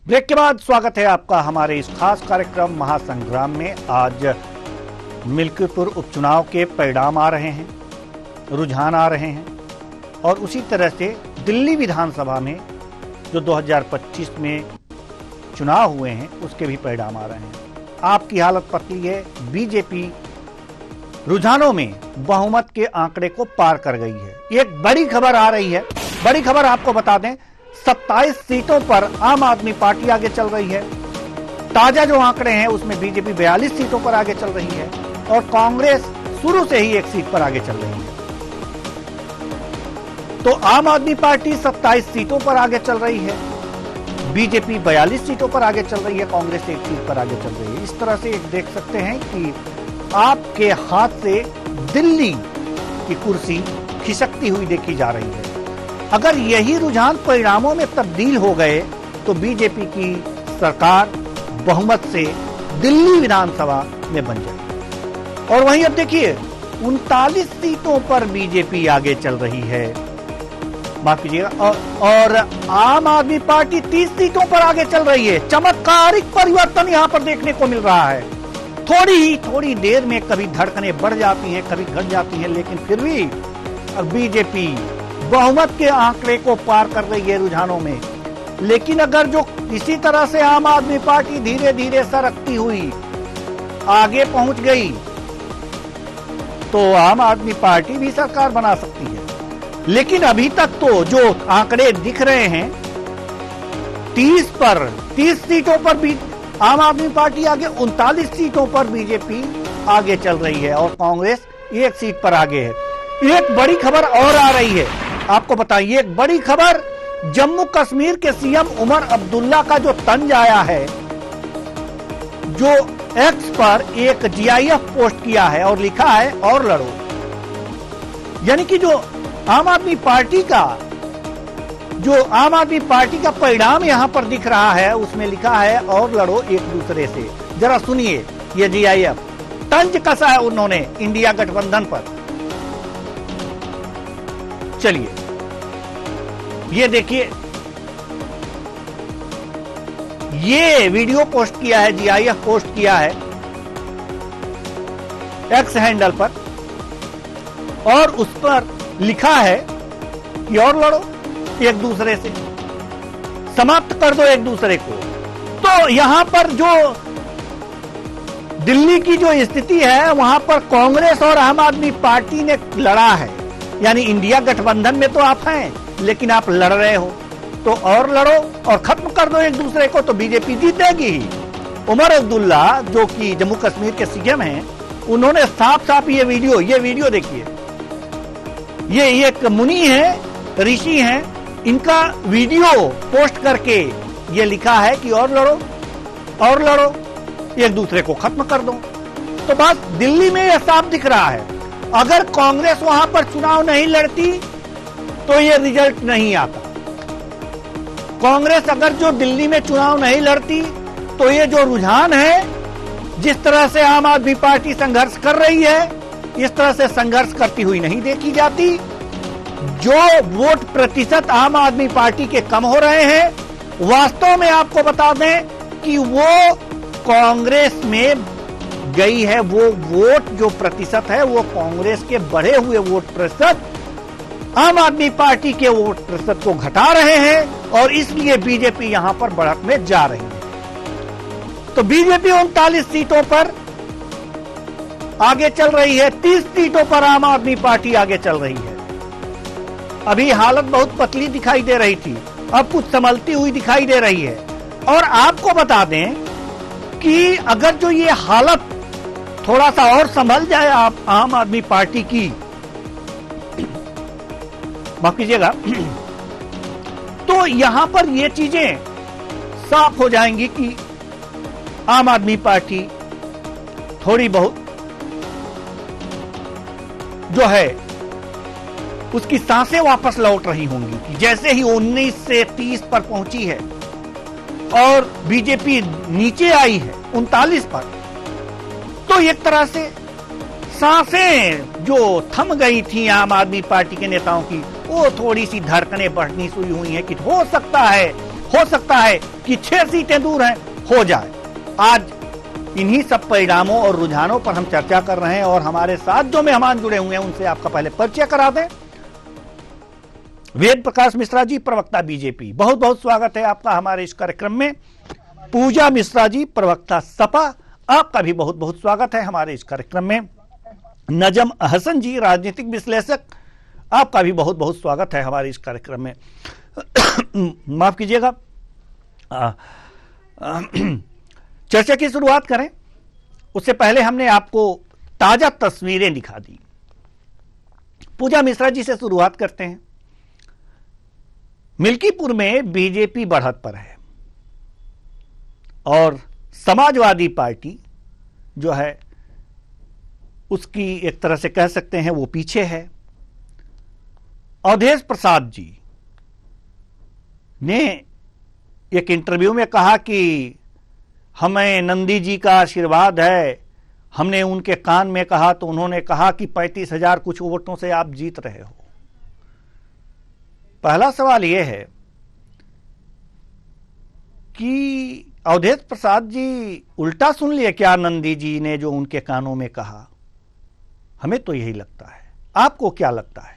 Break के बाद स्वागत है आपका हमारे इस खास कार्यक्रम महासंग्राम में। आज मिल्कीपुर उपचुनाव के परिणाम आ रहे हैं, रुझान आ रहे हैं और उसी तरह से दिल्ली विधानसभा में जो 2025 में चुनाव हुए हैं उसके भी परिणाम आ रहे हैं। आपकी हालत पतली है। बीजेपी रुझानों में बहुमत के आंकड़े को पार कर गई है। एक बड़ी खबर आ रही है। बड़ी खबर आपको बता दें, 27 सीटों पर आम आदमी पार्टी आगे चल रही है। ताजा जो आंकड़े हैं उसमें बीजेपी 42 सीटों पर आगे चल रही है और कांग्रेस शुरू से ही एक सीट पर आगे चल रही है। तो आम आदमी पार्टी 27 सीटों पर आगे चल रही है, बीजेपी 42 सीटों पर आगे चल रही है, कांग्रेस एक सीट पर आगे चल रही है। इस तरह से एक देख सकते हैं कि आपके हाथ से दिल्ली की कुर्सी खिसकती हुई देखी जा रही है। अगर यही रुझान परिणामों में तब्दील हो गए तो बीजेपी की सरकार बहुमत से दिल्ली विधानसभा में बन जाएगी। और वहीं अब देखिए 39 सीटों पर बीजेपी आगे चल रही है, माफ कीजिएगा, और आम आदमी पार्टी 30 सीटों पर आगे चल रही है। चमत्कारिक परिवर्तन यहां पर देखने को मिल रहा है। थोड़ी देर में कभी धड़कनें बढ़ जाती हैं, कभी घट जाती हैं, लेकिन फिर भी बीजेपी बहुमत के आंकड़े को पार कर रही है रुझानों में। लेकिन अगर जो इसी तरह से आम आदमी पार्टी धीरे धीरे सरकती हुई आगे पहुंच गई तो आम आदमी पार्टी भी सरकार बना सकती है। लेकिन अभी तक तो जो आंकड़े दिख रहे हैं 30 सीटों पर भी आम आदमी पार्टी आगे, 39 सीटों पर बीजेपी आगे चल रही है और कांग्रेस एक सीट पर आगे है। एक बड़ी खबर और आ रही है, आपको बताइए। एक बड़ी खबर, जम्मू कश्मीर के सीएम उमर अब्दुल्ला का जो तंज आया है, जो एक्स पर एक जीआईएफ पोस्ट किया है और लिखा है और लड़ो। यानी कि जो आम आदमी पार्टी का परिणाम यहां पर दिख रहा है उसमें लिखा है और लड़ो एक दूसरे से। जरा सुनिए, ये जीआईएफ तंज कसा है उन्होंने इंडिया गठबंधन पर। चलिए ये देखिए, ये वीडियो पोस्ट किया है, जीआईएफ पोस्ट किया है एक्स हैंडल पर और उस पर लिखा है कि और लड़ो एक दूसरे से, समाप्त कर दो एक दूसरे को। तो यहां पर जो दिल्ली की जो स्थिति है वहां पर कांग्रेस और आम आदमी पार्टी ने लड़ा है। यानी इंडिया गठबंधन में तो आप हैं लेकिन आप लड़ रहे हो, तो और लड़ो और खत्म कर दो एक दूसरे को, तो बीजेपी जीतेगी ही। उमर अब्दुल्ला जो कि जम्मू कश्मीर के सीएम हैं, उन्होंने साफ साफ ये वीडियो देखिए। ये एक मुनि है, ऋषि हैं, इनका वीडियो पोस्ट करके ये लिखा है कि और लड़ो एक दूसरे को खत्म कर दो। तो बस दिल्ली में यह साफ दिख रहा है, अगर कांग्रेस वहां पर चुनाव नहीं लड़ती तो ये रिजल्ट नहीं आता। कांग्रेस अगर जो दिल्ली में चुनाव नहीं लड़ती तो ये जो रुझान है, जिस तरह से आम आदमी पार्टी संघर्ष कर रही है, इस तरह से संघर्ष करती हुई नहीं देखी जाती। जो वोट प्रतिशत आम आदमी पार्टी के कम हो रहे हैं, वास्तव में आपको बता दें कि वो कांग्रेस में गई है। वो वोट जो प्रतिशत है वो कांग्रेस के बढ़े हुए वोट प्रतिशत आम आदमी पार्टी के वोट प्रतिशत को घटा रहे हैं और इसलिए बीजेपी यहां पर बढ़त में जा रही है। तो बीजेपी 39 सीटों पर आगे चल रही है, 30 सीटों पर आम आदमी पार्टी आगे चल रही है। अभी हालत बहुत पतली दिखाई दे रही थी, अब कुछ संभलती हुई दिखाई दे रही है। और आपको बता दें कि अगर जो ये हालत थोड़ा सा और संभल जाए आम आदमी पार्टी की, माफ कीजिएगा, तो यहां पर ये चीजें साफ हो जाएंगी कि आम आदमी पार्टी थोड़ी बहुत जो है उसकी सांसें वापस लौट रही होंगी कि जैसे ही 19 से 30 पर पहुंची है और बीजेपी नीचे आई है 39 पर, तो एक तरह से सांसें जो थम गई थी आम आदमी पार्टी के नेताओं की, वो थोड़ी सी धड़कनें बढ़नी शुरू हुई हैं कि हो सकता है हो सकता है कि 6 सीटें दूर हैं, हो जाए। आज इन्हीं सब परिणामों और रुझानों पर हम चर्चा कर रहे हैं और हमारे साथ जो मेहमान जुड़े हुए हैं उनसे आपका पहले परिचय करा दें। वेद प्रकाश मिश्रा जी, प्रवक्ता बीजेपी, बहुत बहुत स्वागत है आपका हमारे इस कार्यक्रम में। पूजा मिश्रा जी, प्रवक्ता सपा, आपका भी बहुत बहुत स्वागत है हमारे इस कार्यक्रम में। नजम हसन जी, राजनीतिक विश्लेषक, आपका भी बहुत बहुत स्वागत है हमारे इस कार्यक्रम में। माफ कीजिएगा, चर्चा की शुरुआत करें उससे पहले हमने आपको ताजा तस्वीरें दिखा दी। पूजा मिश्रा जी से शुरुआत करते हैं। मिल्कीपुर में बीजेपी बढ़त पर है और समाजवादी पार्टी जो है उसकी एक तरह से कह सकते हैं वो पीछे है। अवधेश प्रसाद जी ने एक इंटरव्यू में कहा कि हमें नंदी जी का आशीर्वाद है। हमने उनके कान में कहा तो उन्होंने कहा कि 35,000 कुछ वोटों से आप जीत रहे हो। पहला सवाल यह है कि अवधेश प्रसाद जी उल्टा सुन लिए क्या नंदी जी ने जो उनके कानों में कहा? हमें तो यही लगता है, आपको क्या लगता है?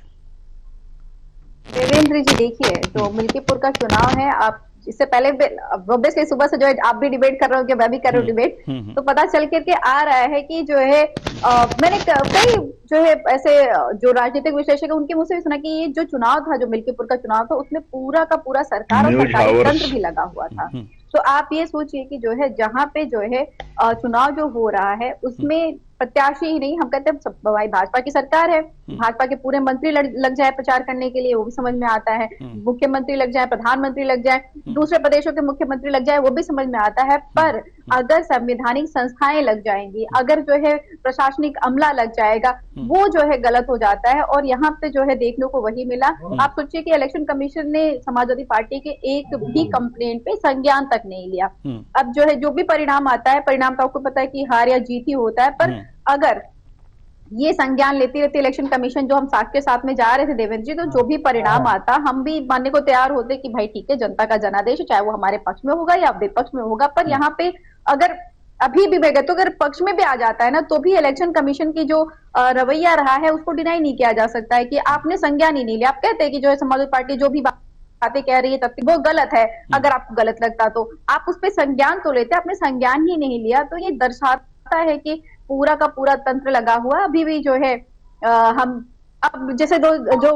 देवेंद्र जी, देखिए जो मिल्कीपुर का चुनाव है, आप इससे पहले ऑब्वियसली सुबह से जो है आप भी डिबेट कर रहे हो कि मैं भी कर रहा हूँ डिबेट, तो पता चल करके आ रहा है कि जो है मैंने कई जो है ऐसे जो राजनीतिक विश्लेषक उनके मुंह से भी सुना कि ये जो चुनाव था, जो मिल्कीपुर का चुनाव था, उसमें पूरा का पूरा सरकार और सरकारी तंत्र भी लगा हुआ था। तो आप ये सोचिए कि जो है जहां पे जो है चुनाव जो हो रहा है उसमें प्रत्याशी ही नहीं, हम कहते हैं भाई भाजपा की सरकार है, भाजपा के पूरे मंत्री लग जाए प्रचार करने के लिए, वो भी समझ में आता है। मुख्यमंत्री लग जाए, प्रधानमंत्री लग जाए, दूसरे प्रदेशों के मुख्यमंत्री लग जाए, वो भी समझ में आता है। पर अगर संवैधानिक संस्थाएं लग जाएंगी, अगर जो है प्रशासनिक अमला लग जाएगा, वो जो है गलत हो जाता है। और यहाँ पे जो है देखने को वही मिला। आप सोचिए कि इलेक्शन कमीशन ने समाजवादी पार्टी के एक भी कंप्लेंट पे संज्ञान तक नहीं लिया। अब जो है जो भी परिणाम आता है, परिणाम तो आपको पता है कि हार या जीत ही होता है, पर अगर ये संज्ञान लेती रहती इलेक्शन कमीशन, जो हम साथ के साथ में जा रहे थे देवेंद्र जी, तो जो भी परिणाम आता हम भी मानने को तैयार होते कि भाई ठीक है, जनता का जनादेश, चाहे वो हमारे पक्ष में होगा या विपक्ष में होगा। पर यहाँ पे अगर अभी भी मैं तो अगर पक्ष में भी आ जाता है ना, तो भी इलेक्शन कमीशन की जो रवैया रहा है उसको डिनाई नहीं किया जा सकता है कि आपने संज्ञान ही नहीं लिया। आप कहते हैं कि जो है समाजवादी पार्टी जो भी बातें कह रही है तब वो गलत है, अगर आपको गलत लगता तो आप उस पर संज्ञान तो लेते, आपने संज्ञान ही नहीं लिया। तो ये दर्शाता है कि पूरा का पूरा तंत्र लगा हुआ। अभी भी जो है हम अब जैसे जो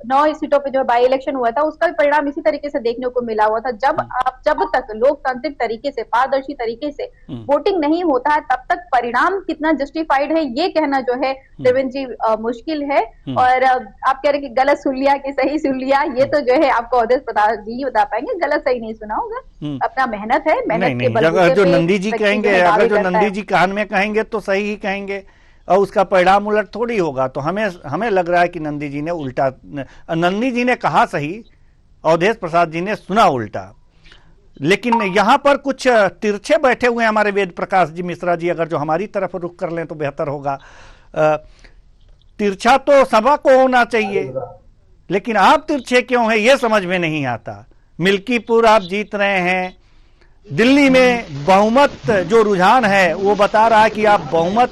9 सीटों पे जो बाई इलेक्शन हुआ था उसका भी परिणाम इसी तरीके से देखने को मिला हुआ था। जब तक लोकतांत्रिक तरीके से, पारदर्शी तरीके से वोटिंग नहीं होता है, तब तक परिणाम कितना जस्टिफाइड है ये कहना जो है देवेंद्र जी मुश्किल है। और आप कह रहे कि गलत सुन लिया कि सही सुन लिया, ये तो जो है आपको अवधेश प्रसाद जी बता पाएंगे। गलत सही नहीं सुना होगा, अपना मेहनत है, मेहनत के बलबूते पे जो नंदी जी कहेंगे, अगर जो नंदी जी कान में कहेंगे तो सही ही कहेंगे और उसका परिणाम उलट थोड़ी होगा। तो हमें लग रहा है कि नंदी जी ने उल्टा, नंदी जी ने कहा सही, अवधेश प्रसाद जी ने सुना उल्टा। लेकिन यहां पर कुछ तिरछे बैठे हुए हैं हमारे वेद प्रकाश जी मिश्रा जी, अगर जो हमारी तरफ रुख कर लें तो बेहतर होगा। तिरछा तो सभा को होना चाहिए, लेकिन आप तिरछे क्यों हैं ये समझ में नहीं आता। मिल्कीपुर आप जीत रहे हैं, दिल्ली में बहुमत जो रुझान है वो बता रहा है कि आप बहुमत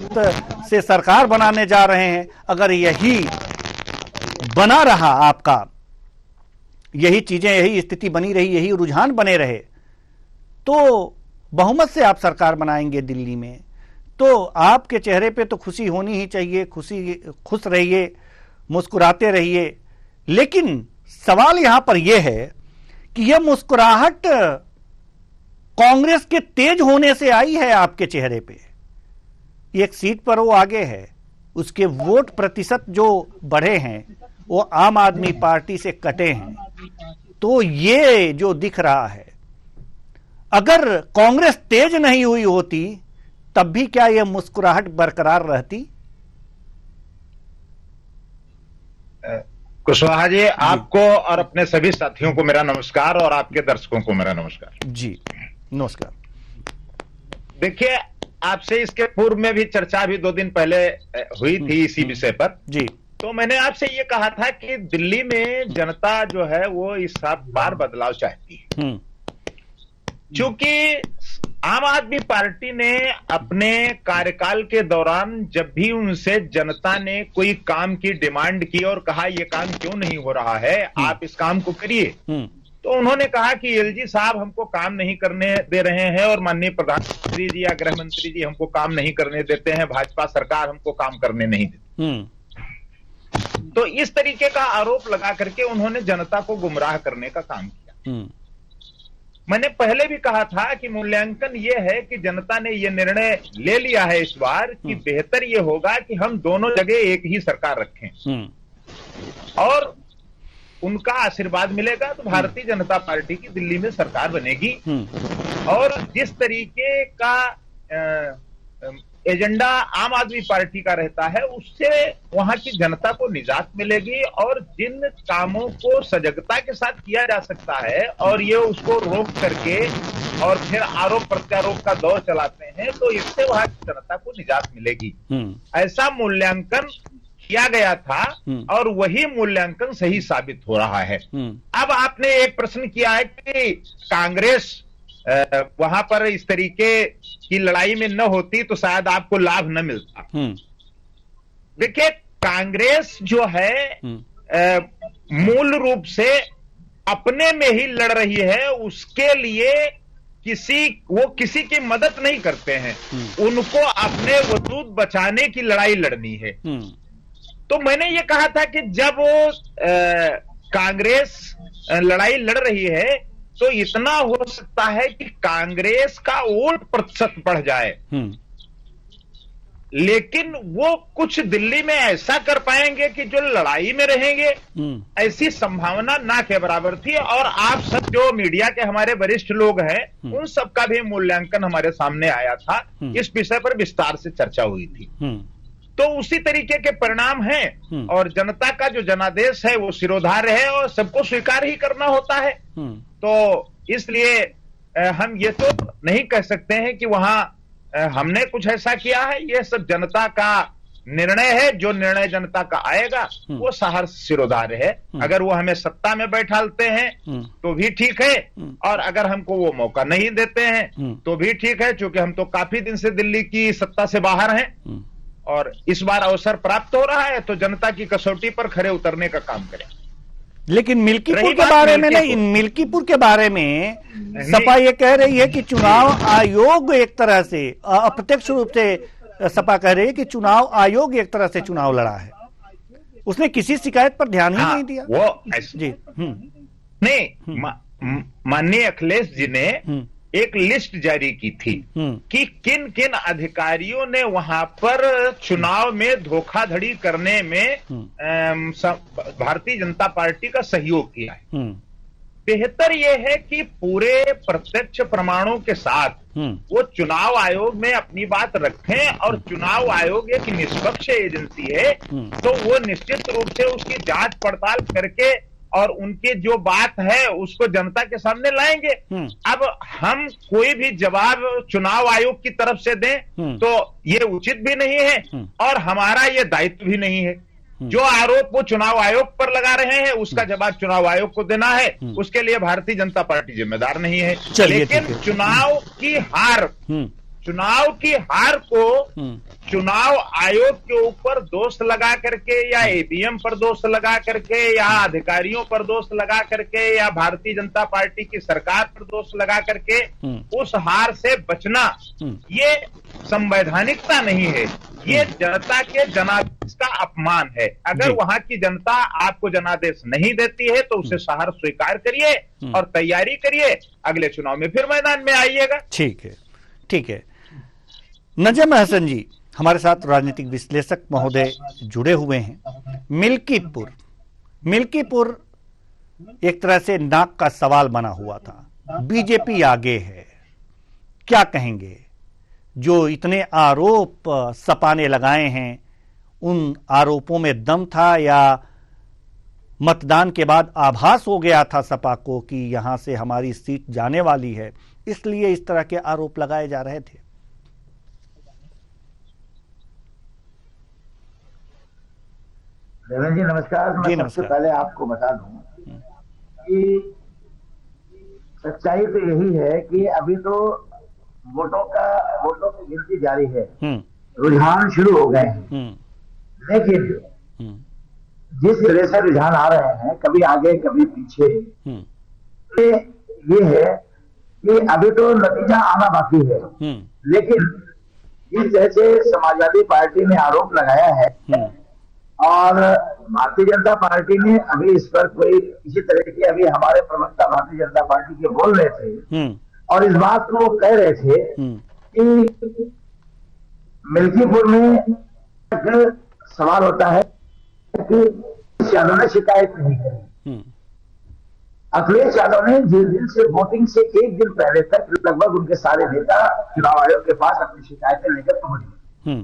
से सरकार बनाने जा रहे हैं। अगर यही बना रहा, आपका यही चीजें, यही स्थिति बनी रही, यही रुझान बने रहे, तो बहुमत से आप सरकार बनाएंगे दिल्ली में, तो आपके चेहरे पे तो खुशी होनी ही चाहिए। खुश रहिए, मुस्कुराते रहिए। लेकिन सवाल यहां पर यह है कि यह मुस्कुराहट कांग्रेस के तेज होने से आई है आपके चेहरे पे। एक सीट पर वो आगे है, उसके वोट प्रतिशत जो बढ़े हैं वो आम आदमी पार्टी से कटे हैं। तो ये जो दिख रहा है, अगर कांग्रेस तेज नहीं हुई होती तब भी क्या यह मुस्कुराहट बरकरार रहती? कुशवाहा जी, आपको और अपने सभी साथियों को मेरा नमस्कार और आपके दर्शकों को मेरा नमस्कार। जी नमस्कार। देखिए, आपसे इसके पूर्व में भी चर्चा भी 2 दिन पहले हुई थी इसी विषय पर जी। तो मैंने आपसे ये कहा था कि दिल्ली में जनता जो है वो इस बार बदलाव चाहती है। क्योंकि आम आदमी पार्टी ने अपने कार्यकाल के दौरान जब भी उनसे जनता ने कोई काम की डिमांड की और कहा ये काम क्यों नहीं हो रहा है, आप इस काम को करिए, तो उन्होंने कहा कि एलजी साहब हमको काम नहीं करने दे रहे हैं और माननीय प्रधानमंत्री जी या गृह मंत्री जी हमको काम नहीं करने देते हैं, भाजपा सरकार हमको काम करने नहीं देती। तो इस तरीके का आरोप लगा करके उन्होंने जनता को गुमराह करने का काम किया। मैंने पहले भी कहा था कि मूल्यांकन ये है कि जनता ने ये निर्णय ले लिया है इस बार कि बेहतर ये होगा कि हम दोनों जगह एक ही सरकार रखें और उनका आशीर्वाद मिलेगा तो भारतीय जनता पार्टी की दिल्ली में सरकार बनेगी। और जिस तरीके का एजेंडा आम आदमी पार्टी का रहता है उससे वहां की जनता को निजात मिलेगी और जिन कामों को सजगता के साथ किया जा सकता है और ये उसको रोक करके और फिर आरोप प्रत्यारोप का दौर चलाते हैं तो इससे वहां की जनता को निजात मिलेगी। ऐसा मूल्यांकन किया गया था और वही मूल्यांकन सही साबित हो रहा है। अब आपने एक प्रश्न किया है कि कांग्रेस वहां पर इस तरीके की लड़ाई में न होती तो शायद आपको लाभ न मिलता। देखिए, कांग्रेस जो है मूल रूप से अपने में ही लड़ रही है, उसके लिए किसी की मदद नहीं करते हैं, उनको अपने वजूद बचाने की लड़ाई लड़नी है। तो मैंने ये कहा था कि जब कांग्रेस लड़ाई लड़ रही है तो इतना हो सकता है कि कांग्रेस का वोट प्रतिशत बढ़ जाए, लेकिन वो कुछ दिल्ली में ऐसा कर पाएंगे कि जो लड़ाई में रहेंगे, ऐसी संभावना ना के बराबर थी। और आप सब जो मीडिया के हमारे वरिष्ठ लोग हैं उन सब का भी मूल्यांकन हमारे सामने आया था, इस विषय पर विस्तार से चर्चा हुई थी। तो उसी तरीके के परिणाम हैं और जनता का जो जनादेश है वो सिरोधार्य है और सबको स्वीकार ही करना होता है। तो इसलिए हम ये तो नहीं कह सकते हैं कि वहां हमने कुछ ऐसा किया है, ये सब जनता का निर्णय है। जो निर्णय जनता का आएगा वो सहर्ष सिरोधार्य है। अगर वो हमें सत्ता में बैठालते हैं तो भी ठीक है और अगर हमको वो मौका नहीं देते हैं तो भी ठीक है, क्योंकि हम तो काफी दिन से दिल्ली की सत्ता से बाहर हैं और इस बार अवसर प्राप्त हो रहा है तो जनता की कसौटी पर खरे उतरने का काम करें। लेकिन मिल्कीपुर के बारे में नहीं, मिल्कीपुर के बारे में सपा ये कह रही है कि चुनाव आयोग एक तरह से अप्रत्यक्ष रूप से सपा कह रही है कि चुनाव आयोग एक तरह से चुनाव लड़ा है, उसने किसी शिकायत पर ध्यान ही नहीं दिया। वो जी नहीं, माननीय अखिलेश जी ने एक लिस्ट जारी की थी कि किन किन अधिकारियों ने वहां पर चुनाव में धोखाधड़ी करने में भारतीय जनता पार्टी का सहयोग किया है। बेहतर यह है कि पूरे प्रत्यक्ष प्रमाणों के साथ वो चुनाव आयोग में अपनी बात रखें और चुनाव आयोग एक निष्पक्ष एजेंसी है तो वो निश्चित रूप से उसकी जांच पड़ताल करके और उनके जो बात है उसको जनता के सामने लाएंगे। अब हम कोई भी जवाब चुनाव आयोग की तरफ से दें तो ये उचित भी नहीं है और हमारा ये दायित्व भी नहीं है। जो आरोप वो चुनाव आयोग पर लगा रहे हैं उसका जवाब चुनाव आयोग को देना है, उसके लिए भारतीय जनता पार्टी जिम्मेदार नहीं है। लेकिन चुनाव की हार को चुनाव आयोग के ऊपर दोष लगा करके या ईवीएम पर दोष लगा करके या अधिकारियों पर दोष लगा करके या भारतीय जनता पार्टी की सरकार पर दोष लगा करके उस हार से बचना ये संवैधानिकता नहीं है, ये जनता के जनादेश का अपमान है। अगर वहां की जनता आपको जनादेश नहीं देती है तो उसे सहार स्वीकार करिए और तैयारी करिए, अगले चुनाव में फिर मैदान में आइएगा। ठीक है, ठीक है। नजम हसन जी हमारे साथ राजनीतिक विश्लेषक महोदय जुड़े हुए हैं। मिल्कीपुर एक तरह से नाक का सवाल बना हुआ था, बीजेपी आगे है, क्या कहेंगे? जो इतने आरोप सपा ने लगाए हैं उन आरोपों में दम था या मतदान के बाद आभास हो गया था सपा को कि यहां से हमारी सीट जाने वाली है, इसलिए इस तरह के आरोप लगाए जा रहे थे? देवेंद्र जी नमस्कार। मैं सबसे पहले आपको बता दूं कि सच्चाई तो यही है कि अभी तो वोटों की गिनती जारी है, रुझान शुरू हो गए हैं, लेकिन जिस तरह से रुझान आ रहे हैं, कभी आगे कभी पीछे, ये है कि अभी तो नतीजा आना बाकी है। लेकिन जिस तरह से समाजवादी पार्टी ने आरोप लगाया है और भारतीय जनता पार्टी ने अभी इस पर कोई इसी तरह की, अभी हमारे प्रवक्ता भारतीय जनता पार्टी के बोल रहे थे और इस बात को वो कह रहे थे कि मिल्कीपुर में एक सवाल होता है कि यादव ने शिकायत नहीं करी। अखिलेश यादव ने जिस दिन से वोटिंग से एक दिन पहले तक लगभग उनके सारे नेता चुनाव आयोग के पास अपनी शिकायतें लेकर पहुंच गए।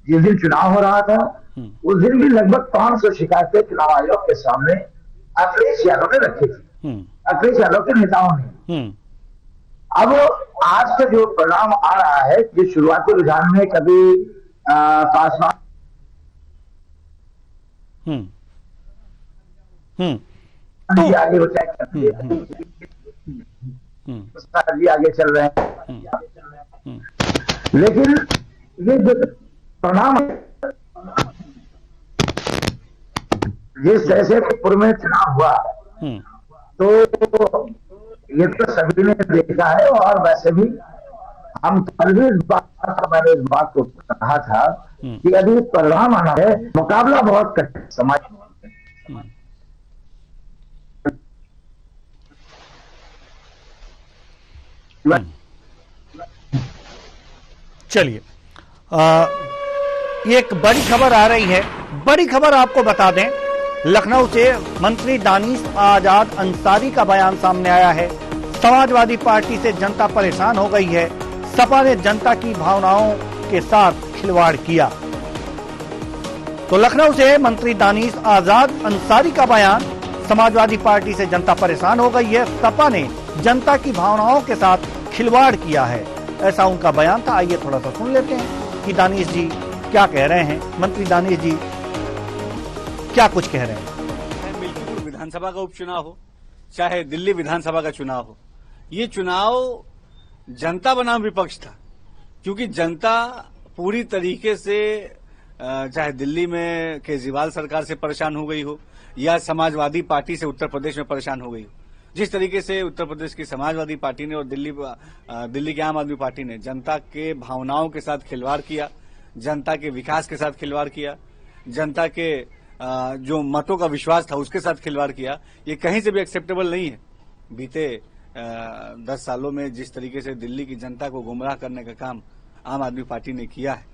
जिस दिन चुनाव हो रहा था उस दिन भी लगभग 500 शिकायतें चुनाव आयोग के सामने अखिलेश यादव ने रखी थी, अखिलेश यादव के नेताओं ने। अब आज का जो परिणाम आ रहा है, जिस शुरुआती रुझान में कभी पासवान जी आगे होता है, जी आगे चल रहे हैं, लेकिन ये जो परिणाम जिस तरह से पूर्व में चुनाव हुआ तो ये तो सभी ने देखा है। और वैसे भी हम कल भी मैंने इस बात को कहा था कि अभी परिणाम आना है, मुकाबला बहुत कठिन समाज। चलिए, एक बड़ी खबर आ रही है, बड़ी खबर आपको बता दें। लखनऊ से मंत्री दानिश आजाद अंसारी का बयान सामने आया है। समाजवादी पार्टी से जनता परेशान हो गई है, सपा ने जनता की भावनाओं के साथ खिलवाड़ किया। तो लखनऊ से मंत्री दानिश आजाद अंसारी का बयान, समाजवादी पार्टी से जनता परेशान हो गई है, सपा ने जनता की भावनाओं के साथ खिलवाड़ किया है, ऐसा उनका बयान था। आइए थोड़ा सा सुन लेते हैं कि दानिश जी क्या कह रहे हैं। मंत्री दानिश जी क्या कुछ कह रहे हैं। चाहे मिल्कीपुर विधानसभा का उपचुनाव हो, चाहे दिल्ली विधानसभा का चुनाव हो, ये चुनाव जनता बनाम विपक्ष था, क्योंकि जनता पूरी तरीके से चाहे दिल्ली में केजरीवाल सरकार से परेशान हो गई हो या समाजवादी पार्टी से उत्तर प्रदेश में परेशान हो गई हो। जिस तरीके से उत्तर प्रदेश की समाजवादी पार्टी ने और दिल्ली की आम आदमी पार्टी ने जनता के भावनाओं के साथ खिलवाड़ किया, जनता के विकास के साथ खिलवाड़ किया, जनता के जो मतों का विश्वास था उसके साथ खिलवाड़ किया, ये कहीं से भी एक्सेप्टेबल नहीं है। बीते 10 सालों में जिस तरीके से दिल्ली की जनता को गुमराह करने का काम आम आदमी पार्टी ने किया है,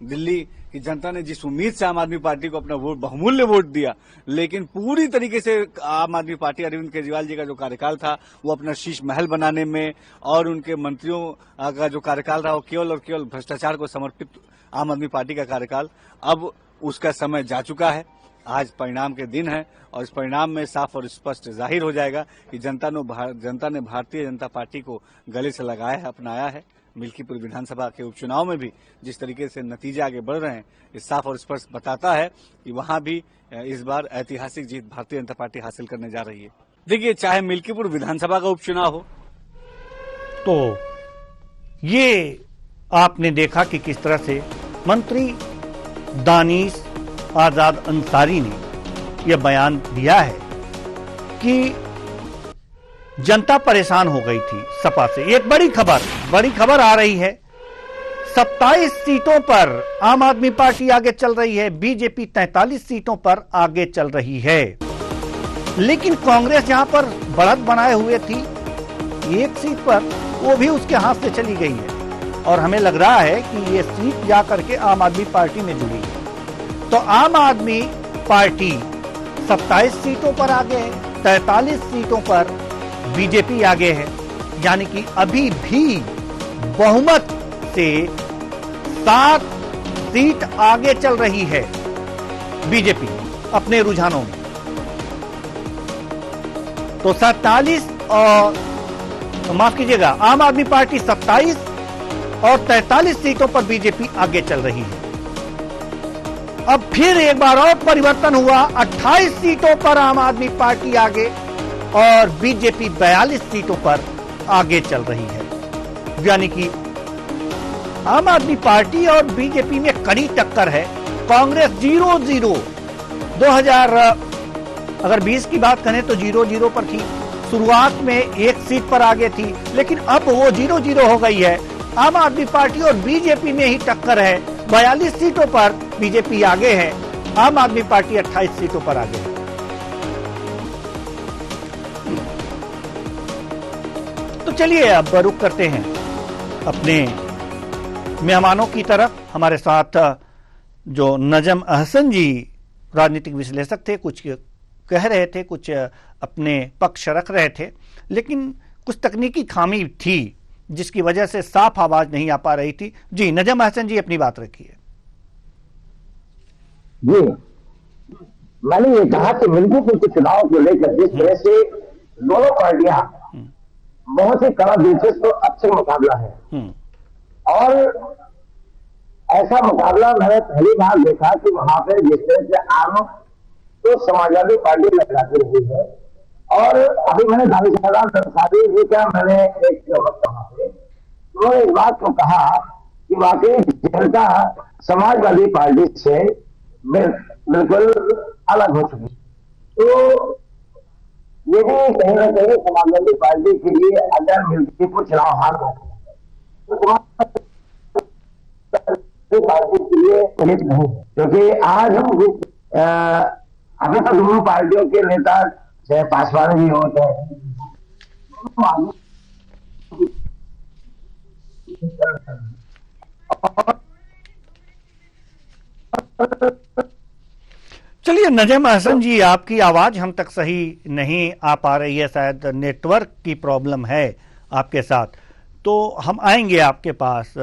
दिल्ली की जनता ने जिस उम्मीद से आम आदमी पार्टी को अपना वोट, बहुमूल्य वोट दिया, लेकिन पूरी तरीके से आम आदमी पार्टी, अरविंद केजरीवाल जी का जो कार्यकाल था वो अपना शीश महल बनाने में और उनके मंत्रियों का जो कार्यकाल रहा वो केवल और केवल भ्रष्टाचार को समर्पित आम आदमी पार्टी का कार्यकाल, अब उसका समय जा चुका है। आज परिणाम के दिन है और इस परिणाम में साफ और स्पष्ट जाहिर हो जाएगा कि जनता ने भारतीय जनता पार्टी को गले से लगाया है, अपनाया है। मिल्कीपुर विधानसभा के उपचुनाव में भी जिस तरीके से नतीजे आगे बढ़ रहे हैं, ये साफ और स्पष्ट बताता है कि वहां भी इस बार ऐतिहासिक जीत भारतीय जनता पार्टी हासिल करने जा रही है। देखिए, चाहे मिल्कीपुर विधानसभा का उपचुनाव हो, तो ये आपने देखा कि किस तरह से मंत्री दानिश आजाद अंसारी ने यह बयान दिया है कि जनता परेशान हो गई थी सपा से। एक बड़ी खबर आ रही है। 27 सीटों पर आम आदमी पार्टी आगे चल रही है, बीजेपी 43 सीटों पर आगे चल रही है। लेकिन कांग्रेस जहां पर बढ़त बनाए हुए थी एक सीट पर, वो भी उसके हाथ से चली गई है और हमें लग रहा है कि ये सीट जाकर के आम आदमी पार्टी में जुड़ी है। तो आम आदमी पार्टी 27 सीटों पर आगे है, 43 सीटों पर बीजेपी आगे है, यानी कि अभी भी बहुमत से 7 सीट आगे चल रही है बीजेपी अपने रुझानों में। तो 47 और माफ कीजिएगा, आम आदमी पार्टी 27 और 43 सीटों पर बीजेपी आगे चल रही है। अब फिर एक बार और परिवर्तन हुआ, 28 सीटों पर आम आदमी पार्टी आगे और बीजेपी 42 सीटों पर आगे चल रही है, यानी कि आम आदमी पार्टी और बीजेपी में कड़ी टक्कर है। कांग्रेस 0-0 2020 की बात करें तो 0-0 पर थी, शुरुआत में एक सीट पर आगे थी, लेकिन अब वो 0-0 हो गई है। आम आदमी पार्टी और बीजेपी में ही टक्कर है। 42 सीटों पर बीजेपी आगे है, आम आदमी पार्टी 28 सीटों पर आगे है। तो चलिए अब रुख करते हैं अपने मेहमानों की तरफ। हमारे साथ जो नजम अहसन जी राजनीतिक विश्लेषक थे, कुछ कह रहे थे, कुछ अपने पक्ष रख रहे थे, लेकिन कुछ तकनीकी खामी थी जिसकी वजह से साफ आवाज नहीं आ पा रही थी। जी नजम अहसन जी, अपनी बात रखिए। जी, मैंने ये कहा कि मिर्जापुर के चुनाव को लेकर जिस तरह से दोनों पार्टियां बहुत ही कड़ा दिलचस्प और अच्छे मुकाबला है, और ऐसा मुकाबला मैंने पहली बार देखा कि वहां पे जिस तरह से आरोप तो समाजवादी पार्टी लगाती रही है। और अभी मैंने दानिशमर्दान तरसादी जी का मैंने एक वक्त वहां पे उन्होंने इस बात को कहा कि वाकई जनता समाजवादी पार्टी से बिल्कुल अलग हो चुकी। तो ये भी कहीं ना कहीं समाजवादी पार्टी के लिए अगर मिर्जापुर चुनाव हार जाता है तो पार्टी के लिए उचित नहीं, क्योंकि आज हम अभी तो दोनों पार्टियों के नेता चाहे पासवान जी हो चाहे चलिए नजम अहसन जी, आपकी आवाज हम तक सही नहीं आ पा रही है, शायद नेटवर्क की प्रॉब्लम है आपके साथ, तो हम आएंगे आपके पास।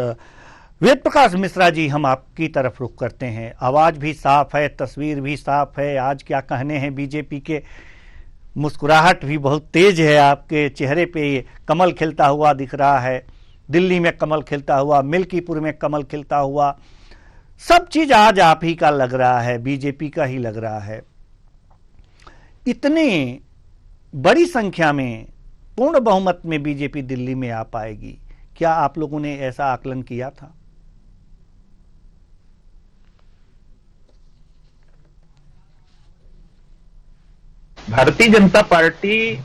वेद प्रकाश मिश्रा जी, हम आपकी तरफ रुख करते हैं। आवाज भी साफ है, तस्वीर भी साफ है, आज क्या कहने हैं बीजेपी के, मुस्कुराहट भी बहुत तेज है, आपके चेहरे पे कमल खिलता हुआ दिख रहा है, दिल्ली में कमल खिलता हुआ, मिल्कीपुर में कमल खिलता हुआ, सब चीज आज आप ही का लग रहा है, बीजेपी का ही लग रहा है। इतने बड़ी संख्या में पूर्ण बहुमत में बीजेपी दिल्ली में आ पाएगी, क्या आप लोगों ने ऐसा आकलन किया था? भारतीय जनता पार्टी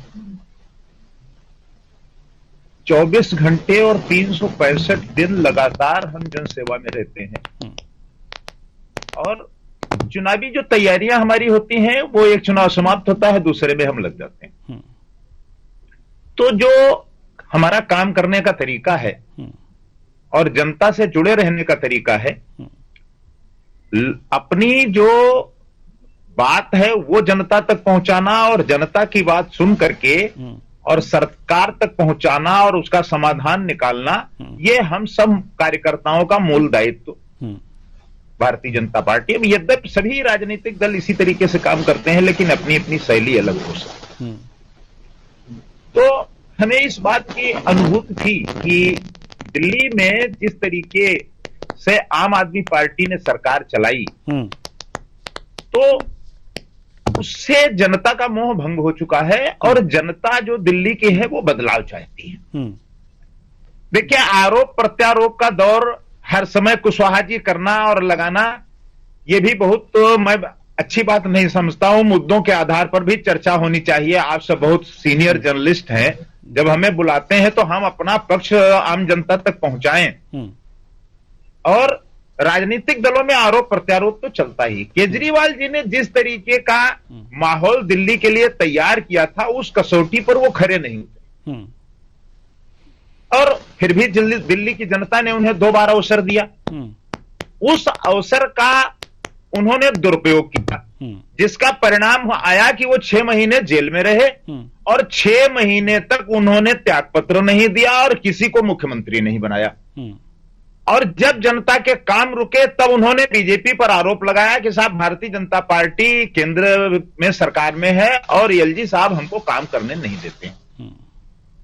24 घंटे और 365 दिन लगातार हम जनसेवा में रहते हैं, और चुनावी जो तैयारियां हमारी होती हैं वो एक चुनाव समाप्त होता है, दूसरे में हम लग जाते हैं। तो जो हमारा काम करने का तरीका है और जनता से जुड़े रहने का तरीका है, अपनी जो बात है वो जनता तक पहुंचाना और जनता की बात सुन करके और सरकार तक पहुंचाना और उसका समाधान निकालना, ये हम सब कार्यकर्ताओं का मूल दायित्व भारतीय जनता पार्टी। अब यद्यपि सभी राजनीतिक दल इसी तरीके से काम करते हैं, लेकिन अपनी अपनी शैली अलग हो सकती है। तो हमें इस बात की अनुभूति थी कि दिल्ली में जिस तरीके से आम आदमी पार्टी ने सरकार चलाई, तो उससे जनता का मोह भंग हो चुका है, और जनता जो दिल्ली की है वो बदलाव चाहती है। देखिए, आरोप प्रत्यारोप का दौर हर समय कुशवाहा जी करना और लगाना, ये भी बहुत मैं अच्छी बात नहीं समझता हूं। मुद्दों के आधार पर भी चर्चा होनी चाहिए। आप सब बहुत सीनियर जर्नलिस्ट हैं, जब हमें बुलाते हैं तो हम अपना पक्ष आम जनता तक पहुंचाएं। और राजनीतिक दलों में आरोप प्रत्यारोप तो चलता ही। केजरीवाल जी ने जिस तरीके का माहौल दिल्ली के लिए तैयार किया था, उस कसौटी पर वो खरे नहीं उतरे, और फिर भी दिल्ली की जनता ने उन्हें 2 बार अवसर दिया। उस अवसर का उन्होंने दुरुपयोग किया, जिसका परिणाम आया कि वो 6 महीने जेल में रहे, और 6 महीने तक उन्होंने त्यागपत्र नहीं दिया और किसी को मुख्यमंत्री नहीं बनाया। और जब जनता के काम रुके तब उन्होंने बीजेपी पर आरोप लगाया कि साहब भारतीय जनता पार्टी केंद्र में सरकार में है और एलजी साहब हमको काम करने नहीं देते।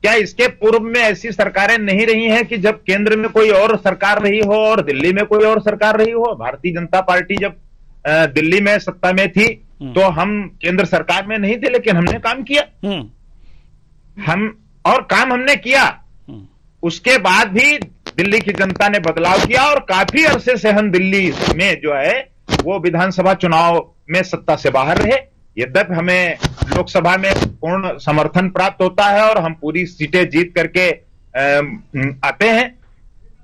क्या इसके पूर्व में ऐसी सरकारें नहीं रही हैं कि जब केंद्र में कोई और सरकार रही हो और दिल्ली में कोई और सरकार रही हो? भारतीय जनता पार्टी जब दिल्ली में सत्ता में थी तो हम केंद्र सरकार में नहीं थे, लेकिन हमने काम किया। हम और काम हमने किया। उसके बाद भी दिल्ली की जनता ने बदलाव किया और काफी अरसे से हम दिल्ली में जो है वो विधानसभा चुनाव में सत्ता से बाहर रहे। यद्यपि हमें लोकसभा में पूर्ण समर्थन प्राप्त होता है और हम पूरी सीटें जीत करके आते हैं।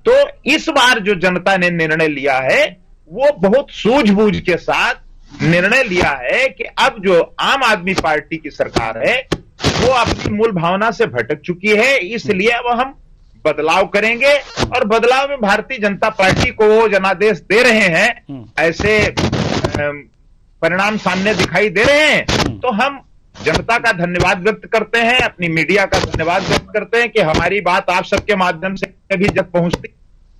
तो इस बार जो जनता ने निर्णय लिया है वो बहुत सूझबूझ के साथ निर्णय लिया है कि अब जो आम आदमी पार्टी की सरकार है वो अपनी मूल भावना से भटक चुकी है, इसलिए अब हम बदलाव करेंगे। और बदलाव में भारतीय जनता पार्टी को वो जनादेश दे रहे हैं, ऐसे परिणाम सामने दिखाई दे रहे हैं। तो हम जनता का धन्यवाद व्यक्त करते हैं, अपनी मीडिया का धन्यवाद व्यक्त करते हैं कि हमारी बात आप सबके माध्यम से भी जब पहुंचती,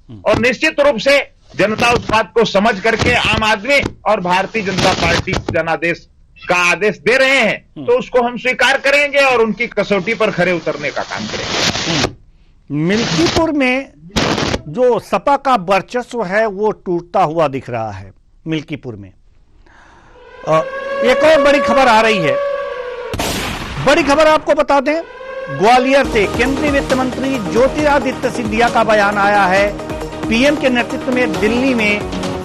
और निश्चित रूप से जनता उस बात को समझ करके आम आदमी और भारतीय जनता पार्टी जनादेश का आदेश दे रहे हैं तो उसको हम स्वीकार करेंगे और उनकी कसौटी पर खरे उतरने का काम करेंगे। मिल्कीपुर में जो सपा का वर्चस्व है वो टूटता हुआ दिख रहा है। मिल्कीपुर में एक और बड़ी खबर आ रही है। बड़ी खबर आपको बता दें, ग्वालियर से केंद्रीय वित्त मंत्री ज्योतिरादित्य सिंधिया का बयान आया है। पीएम के नेतृत्व में दिल्ली में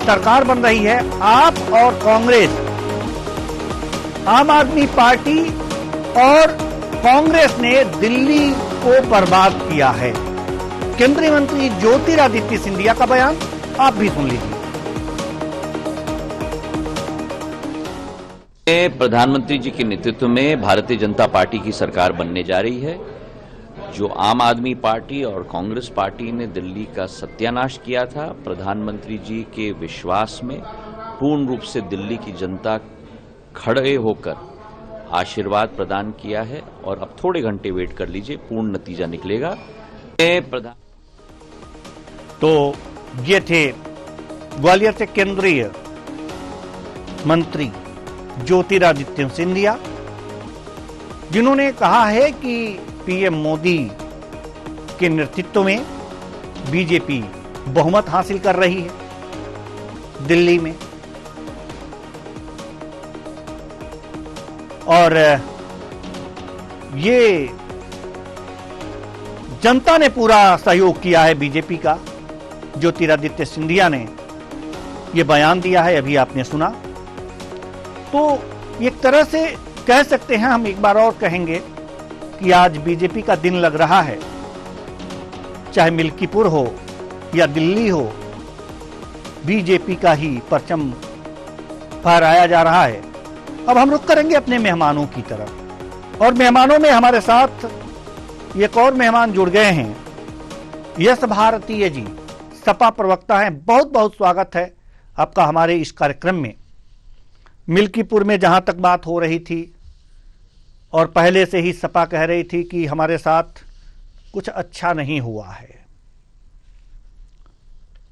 सरकार बन रही है। आप और कांग्रेस, आम आदमी पार्टी और कांग्रेस ने दिल्ली को बर्बाद किया है। केंद्रीय मंत्री ज्योतिरादित्य सिंधिया का बयान आप भी सुन लीजिए। प्रधानमंत्री जी के नेतृत्व में भारतीय जनता पार्टी की सरकार बनने जा रही है। जो आम आदमी पार्टी और कांग्रेस पार्टी ने दिल्ली का सत्यानाश किया था, प्रधानमंत्री जी के विश्वास में पूर्ण रूप से दिल्ली की जनता खड़े होकर आशीर्वाद प्रदान किया है और अब थोड़े घंटे वेट कर लीजिए, पूर्ण नतीजा निकलेगा। तो ये थे ग्वालियर से केंद्रीय मंत्री ज्योतिरादित्य सिंधिया, जिन्होंने कहा है कि पीएम मोदी के नेतृत्व में बीजेपी बहुमत हासिल कर रही है दिल्ली में, और ये जनता ने पूरा सहयोग किया है बीजेपी का। ज्योतिरादित्य सिंधिया ने ये बयान दिया है, अभी आपने सुना। तो एक तरह से कह सकते हैं, हम एक बार और कहेंगे कि आज बीजेपी का दिन लग रहा है। चाहे मिल्कीपुर हो या दिल्ली हो, बीजेपी का ही परचम फहराया जा रहा है। अब हम रुख करेंगे अपने मेहमानों की तरफ, और मेहमानों में हमारे साथ एक और मेहमान जुड़ गए हैं। यश भारतीय जी, सपा प्रवक्ता हैं। बहुत बहुत स्वागत है आपका हमारे इस कार्यक्रम में। मिल्कीपुर में जहां तक बात हो रही थी और पहले से ही सपा कह रही थी कि हमारे साथ कुछ अच्छा नहीं हुआ है,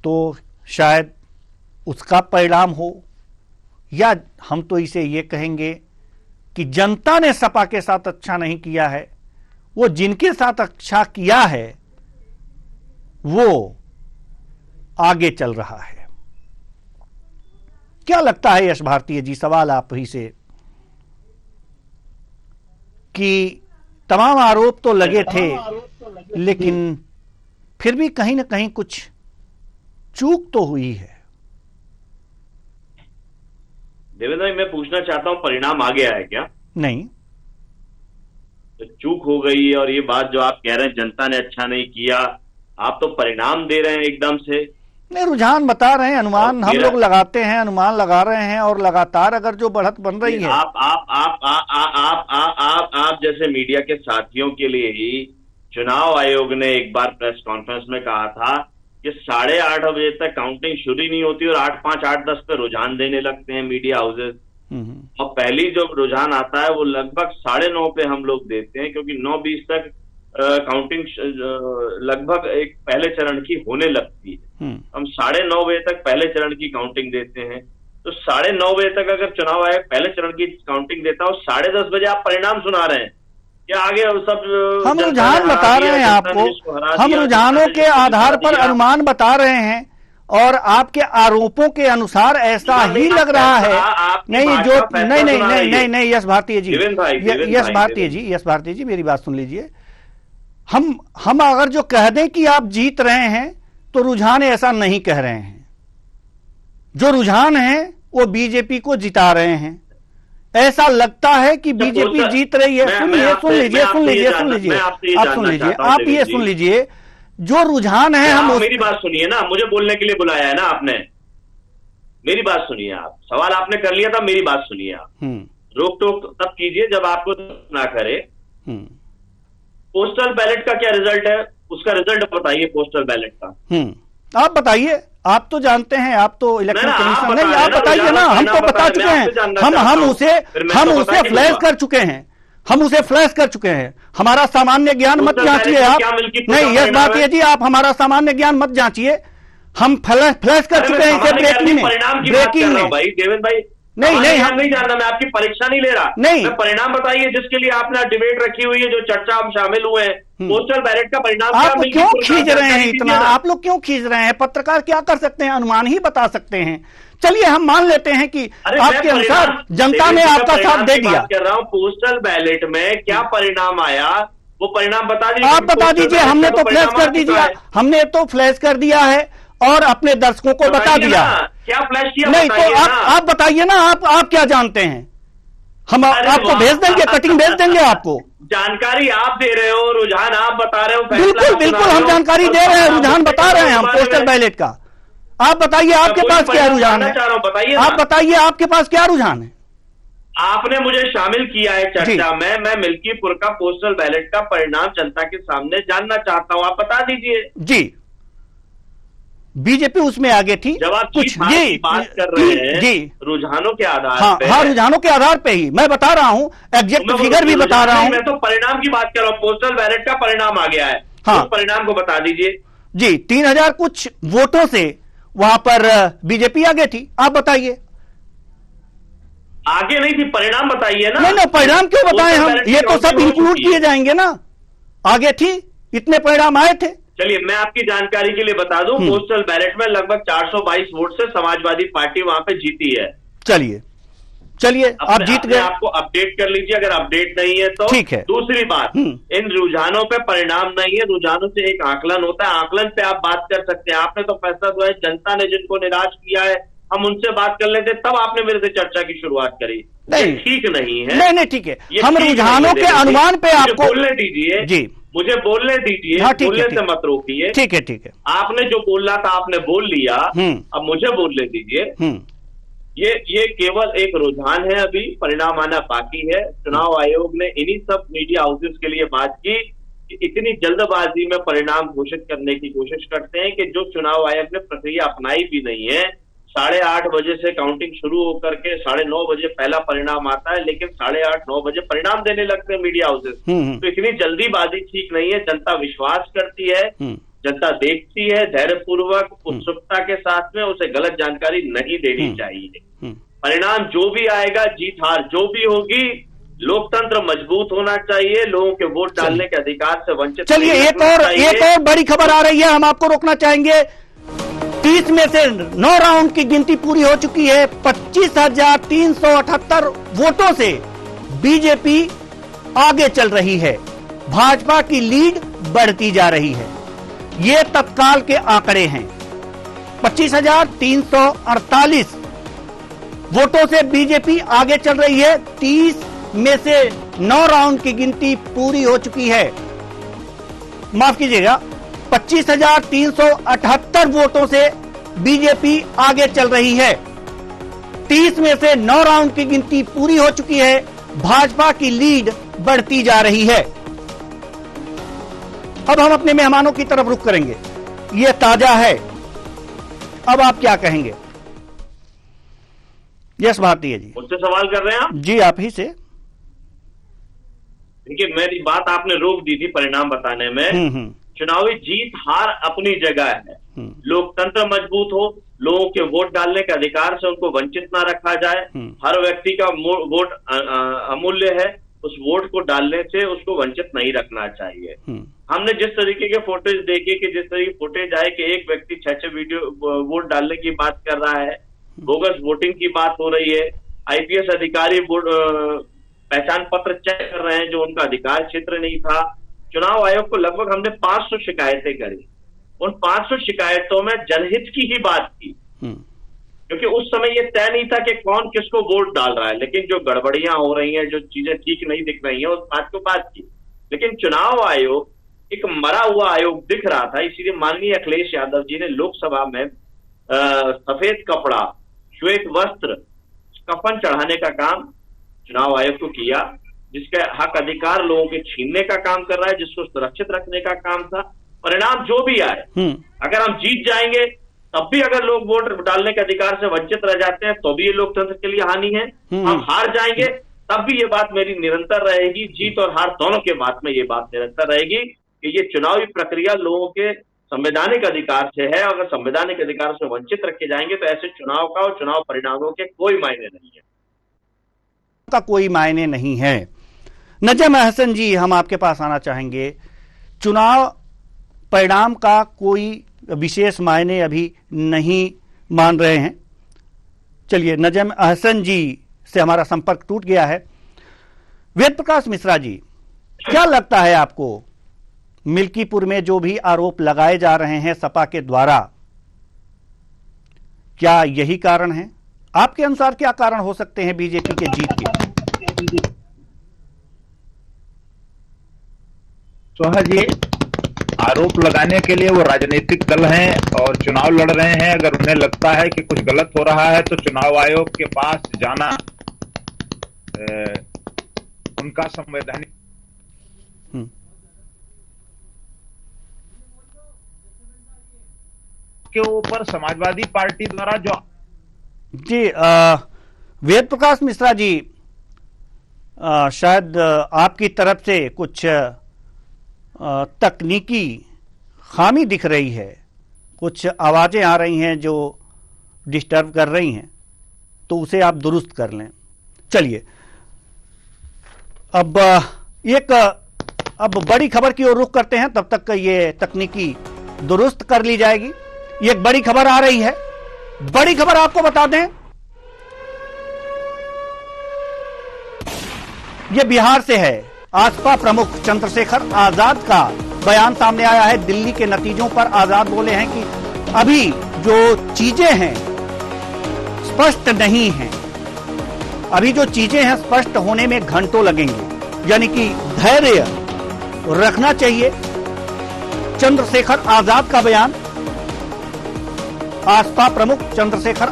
तो शायद उसका परिणाम हो, या हम तो इसे ये कहेंगे कि जनता ने सपा के साथ अच्छा नहीं किया है। वो जिनके साथ अच्छा किया है वो आगे चल रहा है। क्या लगता है यश भारतीय जी, सवाल आप ही से, कि तमाम आरोप तो लगे थे लेकिन फिर भी कहीं ना कहीं कुछ चूक तो हुई है। देवेंद्र भाई, मैं पूछना चाहता हूं, परिणाम आ गया है क्या? नहीं, तो चूक हो गई। और ये बात जो आप कह रहे हैं जनता ने अच्छा नहीं किया, आप तो परिणाम दे रहे हैं एकदम से। नहीं, रुझान बता रहे हैं, अनुमान हम लोग लगाते हैं, अनुमान लगा रहे हैं, और लगातार अगर जो बढ़त बन रही है। आप जैसे मीडिया के साथियों के लिए ही चुनाव आयोग ने एक बार प्रेस कॉन्फ्रेंस में कहा था कि 8:30 बजे तक काउंटिंग शुरू ही नहीं होती और 8:05, 8:10 पे रुझान देने लगते हैं मीडिया हाउसेस। और पहली जो रुझान आता है वो लगभग 9:30 पे हम लोग देते हैं, क्योंकि 9:20 तक काउंटिंग लगभग एक पहले चरण की होने लगती है। हम 9:30 बजे तक पहले चरण की काउंटिंग देते हैं। तो 9:30 बजे तक अगर चुनाव आयोग पहले चरण की काउंटिंग देता है, 10:30 बजे आप परिणाम सुना रहे हैं क्या? आगे सब हम रुझान बता रहे हैं आपको, हम रुझानों के आधार पर अनुमान बता रहे हैं, और आपके आरोपों के अनुसार ऐसा ही लग रहा है। नहीं जो नहीं नहीं नहीं नहीं नहीं यश भारतीय जी, यश भारतीय जी, मेरी बात सुन लीजिए। हम अगर जो कह दें कि आप जीत रहे हैं तो रुझान ऐसा नहीं कह रहे हैं। जो रुझान है वो बीजेपी को जिता रहे हैं। ऐसा लगता है कि बीजेपी जीत रही है। सुन लीजिए आप ये सुन लीजिए जो रुझान है। हम मेरी बात सुनिए ना, मुझे बोलने के लिए बुलाया है ना आपने, मेरी बात सुनिए। आप सवाल आपने कर लिया था, मेरी बात सुनिए आप। रोक टोक तब कीजिए जब आपको ना करे। पोस्टल बैलेट का क्या रिजल्ट है, उसका रिजल्ट बताइए पोस्टल बैलेट का। आप बताइए, आप तो जानते हैं, आप तो इलेक्शन कमीशन नहीं, आप बताइए ना। हम तो बता चुके हैं, हम उसे फ्लैश कर चुके हैं, हम उसे फ्लैश कर चुके हैं। हमारा सामान्य ज्ञान मत जांचिए आप। नहीं, यह बात है जी, आप हमारा सामान्य ज्ञान मत जांचिए। हम फ्लैश कर चुके हैं इसे ब्रेकिंग में। भाई देवेंद्र भाई, नहीं हम नहीं जानना, मैं आपकी परीक्षा नहीं ले रहा। नहीं, परिणाम बताइए जिसके लिए आपने डिबेट रखी हुई है, जो चर्चा हम शामिल हुए हैं। पोस्टल बैलेट का परिणाम आप क्यों खींच रहे हैं इतना? आप लोग क्यों खींच रहे हैं? पत्रकार क्या कर सकते हैं? अनुमान ही बता सकते हैं। चलिए हम मान लेते हैं कि आपके अनुसार जनता ने आपका साथ दे दिया। कर रहा हूँ पोस्टल बैलेट में क्या परिणाम आया, वो परिणाम बता दीजिए। आप बता दीजिए। हमने तो फ्लैश कर दीजिए, हमने तो फ्लैश कर दिया है और अपने दर्शकों को बता दिया। क्या फ्लैश किया? नहीं तो आप बताइए ना, आप क्या जानते हैं? हम आपको भेज देंगे, कटिंग भेज देंगे आपको। जानकारी आप दे रहे हो, रुझान आप बता रहे हो। बिल्कुल हम जानकारी दे रहे हैं, रुझान बता रहे हैं हम पोस्टल बैलेट का। आप बताइए आपके पास क्या रुझान है? आप बताइए आपके पास क्या रुझान है? आपने मुझे शामिल किया है चर्चा में, मैं मिल्कीपुर का पोस्टल बैलेट का परिणाम जनता के सामने जानना चाहता हूं, आप बता दीजिए। जी, बीजेपी उसमें आगे थी। जब आप कुछ बात कर रहे हैं जी रुझानों के आधार पे। हाँ, रुझानों के आधार पे ही मैं बता रहा हूँ, एग्जैक्ट फिगर भी बता रहा हूँ। मैं तो परिणाम की बात कर रहा हूँ, पोस्टल बैलेट का परिणाम आ गया है। हाँ, उस परिणाम को बता दीजिए। जी, 3000 कुछ वोटों से वहां पर बीजेपी आगे थी। आप बताइए। आगे नहीं थी, परिणाम बताइए ना। नहीं, परिणाम क्यों बताएं हम? ये तो सब इंक्लूड किए जाएंगे ना। आगे थी, इतने परिणाम आए थे। चलिए मैं आपकी जानकारी के लिए बता दूं, पोस्टल बैलेट में लगभग 422 वोट से समाजवादी पार्टी वहां पे जीती है। चलिए आप जीत गए। आपको अपडेट कर लीजिए, अगर अपडेट नहीं है तो ठीक है। दूसरी बात, इन रुझानों पे परिणाम नहीं है, रुझानों से एक आकलन होता है, आकलन पे आप बात कर सकते हैं। आपने तो फैसला जो है जनता ने जिनको निराश किया है हम उनसे बात कर लेते, तब आपने मेरे से चर्चा की शुरुआत करी। नहीं, ठीक नहीं है। नहीं ठीक है, हम रुझानों के अनुमान पे आपको बोलने दीजिए जी, मुझे बोलने दीजिए। हाँ, बोलने से मत रोकिए। ठीक है। आपने जो बोलना था आपने बोल लिया, अब मुझे बोलने दीजिए। ये केवल एक रुझान है, अभी परिणाम आना बाकी है। चुनाव आयोग ने इन्हीं सब मीडिया हाउसेस के लिए बात की कि इतनी जल्दबाजी में परिणाम घोषित करने की कोशिश करते हैं कि जो चुनाव आयोग ने प्रक्रिया अपनाई भी नहीं है। 8:30 बजे से काउंटिंग शुरू होकर के 9:30 बजे पहला परिणाम आता है, लेकिन 8:30-9 बजे परिणाम देने लगते हैं मीडिया हाउसेस। तो इतनी जल्दीबाजी ठीक नहीं है। जनता विश्वास करती है, जनता देखती है, धैर्यपूर्वक उत्सुकता के साथ में उसे गलत जानकारी नहीं देनी चाहिए। परिणाम जो भी आएगा, जीत हार जो भी होगी, लोकतंत्र मजबूत होना चाहिए, लोगों के वोट डालने के अधिकार से वंचित। चलिए एक और बड़ी खबर आ रही है, हम आपको रोकना चाहेंगे। 30 में से 9 राउंड की गिनती पूरी हो चुकी है। 25,378 वोटों से बीजेपी आगे चल रही है, भाजपा की लीड बढ़ती जा रही है। ये तत्काल के आंकड़े हैं। 25,348 वोटों से बीजेपी आगे चल रही है। 30 में से 9 राउंड की गिनती पूरी हो चुकी है। माफ कीजिएगा, 25,378 वोटों से बीजेपी आगे चल रही है। 30 में से 9 राउंड की गिनती पूरी हो चुकी है। भाजपा की लीड बढ़ती जा रही है। अब हम अपने मेहमानों की तरफ रुख करेंगे। यह ताजा है, अब आप क्या कहेंगे? यस भारतीय जी, मुझसे सवाल कर रहे हैं आप? जी आप ही से। देखिए, मेरी बात आपने रोक दी थी परिणाम बताने में। चुनावी जीत हार अपनी जगह है। लोकतंत्र मजबूत हो, लोगों के वोट डालने के अधिकार से उनको वंचित ना रखा जाए। हर व्यक्ति का वोट अमूल्य है, उस वोट को डालने से उसको वंचित नहीं रखना चाहिए। हमने जिस तरीके के फुटेज देखे कि जिस तरह की फुटेज आए कि एक व्यक्ति 6 वीडियो वोट डालने की बात कर रहा है, बोगस वोटिंग की बात हो रही है, आईपीएस अधिकारी पहचान पत्र चेक कर रहे हैं जो उनका अधिकार क्षेत्र नहीं था, चुनाव आयोग को लगभग हमने 500 शिकायतें करी। उन 500 शिकायतों में जनहित की ही बात की, क्योंकि उस समय ये तय नहीं था कि कौन किसको वोट डाल रहा है, लेकिन जो गड़बड़ियां हो रही हैं, जो चीजें ठीक नहीं दिख रही हैं, उस बात को बात की। लेकिन चुनाव आयोग एक मरा हुआ आयोग दिख रहा था, इसीलिए माननीय अखिलेश यादव जी ने लोकसभा में सफेद कपड़ा, श्वेत वस्त्र, कफन चढ़ाने का काम चुनाव आयोग को किया, जिसका हक अधिकार लोगों के छीनने का काम कर रहा है, जिसको सुरक्षित रखने का काम था। परिणाम जो भी आए, अगर हम जीत जाएंगे तब भी अगर लोग वोट डालने के अधिकार से वंचित रह जाते हैं तो भी ये लोकतंत्र के लिए हानि है। हम हार जाएंगे तब भी ये बात मेरी निरंतर रहेगी, जीत और हार दोनों के बात में ये बात निरंतर रहेगी कि ये चुनावी प्रक्रिया लोगों के संवैधानिक अधिकार से है। अगर संवैधानिक अधिकार से वंचित रखे जाएंगे तो ऐसे चुनाव का और चुनाव परिणामों के कोई मायने नहीं है, का कोई मायने नहीं है। नजम अहसन जी, हम आपके पास आना चाहेंगे। चुनाव परिणाम का कोई विशेष मायने अभी नहीं मान रहे हैं। चलिए, नजम अहसन जी से हमारा संपर्क टूट गया है। वेद प्रकाश मिश्रा जी, क्या लगता है आपको, मिल्कीपुर में जो भी आरोप लगाए जा रहे हैं सपा के द्वारा, क्या यही कारण है? आपके अनुसार क्या कारण हो सकते हैं बीजेपी के जीत के? सोहा जी, आरोप लगाने के लिए वो राजनीतिक दल हैं और चुनाव लड़ रहे हैं। अगर उन्हें लगता है कि कुछ गलत हो रहा है तो चुनाव आयोग के पास जाना उनका संवैधानिक के ऊपर समाजवादी पार्टी द्वारा जो जी वेद प्रकाश मिश्रा जी, शायद आपकी तरफ से कुछ तकनीकी खामी दिख रही है, कुछ आवाजें आ रही हैं जो डिस्टर्ब कर रही हैं, तो उसे आप दुरुस्त कर लें। चलिए, अब बड़ी खबर की ओर रुख करते हैं, तब तक ये तकनीकी दुरुस्त कर ली जाएगी। ये एक बड़ी खबर आ रही है। बड़ी खबर आपको बता दें, ये बिहार से है। आसपा प्रमुख चंद्रशेखर आजाद का बयान सामने आया है। दिल्ली के नतीजों पर आजाद बोले हैं कि अभी जो चीजें हैं स्पष्ट नहीं हैं, अभी जो चीजें हैं स्पष्ट होने में घंटों लगेंगे, यानी कि धैर्य रखना चाहिए। चंद्रशेखर आजाद का बयान, आसपा प्रमुख चंद्रशेखर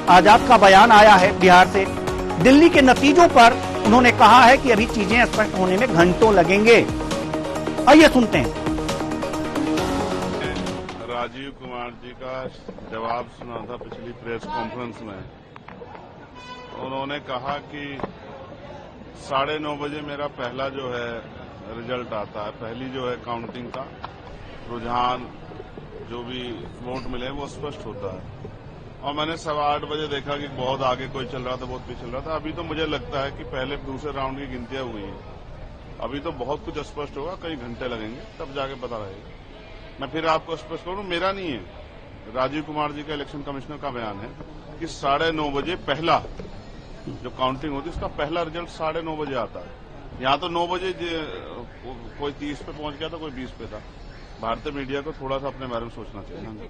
आजाद का बयान आया है बिहार से। दिल्ली के नतीजों पर उन्होंने कहा है कि अभी चीजें स्पष्ट होने में घंटों लगेंगे। आइए सुनते हैं। राजीव कुमार जी का जवाब सुना था पिछली प्रेस कॉन्फ्रेंस में। उन्होंने कहा कि 9:30 बजे मेरा पहला जो है रिजल्ट आता है, पहली जो है काउंटिंग का रुझान, जो भी वोट मिले वो स्पष्ट होता है। और मैंने 8:15 बजे देखा कि बहुत आगे कोई चल रहा था, बहुत पीछे चल रहा था। अभी तो मुझे लगता है कि पहले दूसरे राउंड की गिनतियां हुई हैं, अभी तो बहुत कुछ स्पष्ट होगा, कई घंटे लगेंगे, तब जाके पता रहेगा। मैं फिर आपको स्पष्ट करूं, मेरा नहीं है, राजीव कुमार जी का इलेक्शन कमिश्नर का बयान है कि 9:30 बजे पहला जो काउंटिंग होती है उसका पहला रिजल्ट 9:30 बजे आता है। यहाँ तो 9 बजे कोई 30 पे पहुंच गया था, कोई 20 पे था। भारतीय मीडिया को थोड़ा सा अपने बारे में सोचना चाहिए।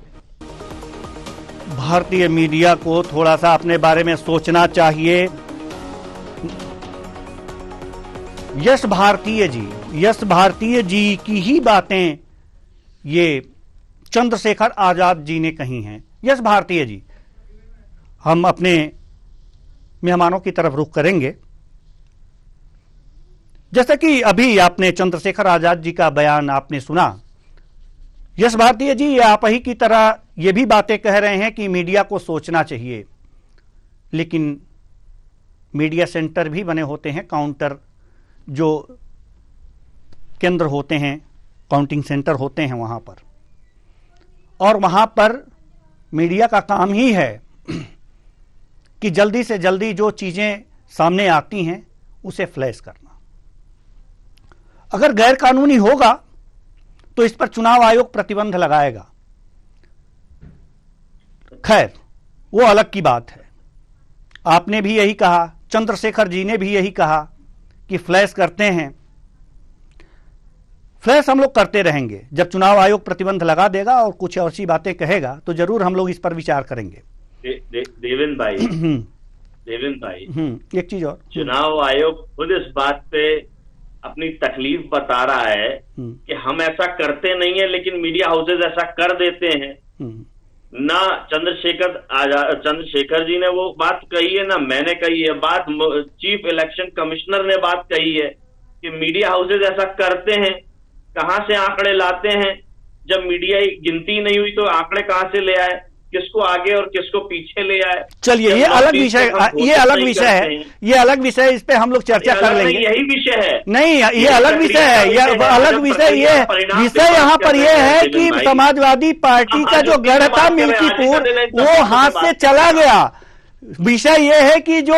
भारतीय मीडिया को थोड़ा सा अपने बारे में सोचना चाहिए। यश भारतीय जी की ही बातें ये चंद्रशेखर आजाद जी ने कही हैं। यश भारतीय जी, हम अपने मेहमानों की तरफ रुख करेंगे। जैसे कि अभी आपने चंद्रशेखर आजाद जी का बयान आपने सुना, यश भारतीय जी आप ही की तरह ये भी बातें कह रहे हैं कि मीडिया को सोचना चाहिए, लेकिन मीडिया सेंटर भी बने होते हैं, काउंटर जो केंद्र होते हैं, काउंटिंग सेंटर होते हैं वहां पर, और वहां पर मीडिया का काम ही है कि जल्दी से जल्दी जो चीजें सामने आती हैं उसे फ्लैश करना। अगर गैर कानूनी होगा तो इस पर चुनाव आयोग प्रतिबंध लगाएगा। खैर, वो अलग की बात है। आपने भी यही कहा, चंद्रशेखर जी ने भी यही कहा कि फ्लैश करते हैं। फ्लैश हम लोग करते रहेंगे। जब चुनाव आयोग प्रतिबंध लगा देगा और कुछ ऐसी बातें कहेगा तो जरूर हम लोग इस पर विचार करेंगे। देवेंद्र भाई, एक चीज और, चुनाव आयोग खुद इस बात पे अपनी तकलीफ बता रहा है कि हम ऐसा करते नहीं है, लेकिन मीडिया हाउसेज ऐसा कर देते हैं। ना चंद्रशेखर जी ने वो बात कही है, ना मैंने कही है बात, चीफ इलेक्शन कमिश्नर ने बात कही है कि मीडिया हाउसेज ऐसा करते हैं। कहां से आंकड़े लाते हैं? जब मीडिया गिनती नहीं हुई तो आंकड़े कहां से ले आए? किसको आगे और किसको पीछे ले आए? चलिए ये अलग विषय है, ये अलग विषय है, इस पे हम लोग चर्चा कर लेंगे। यही विषय है नहीं, ये अलग विषय है, ये अलग विषय। ये विषय यहाँ पर ये है कि समाजवादी पार्टी का जो गढ़ था मिल्कीपुर, वो हाथ से चला गया। विषय ये है कि जो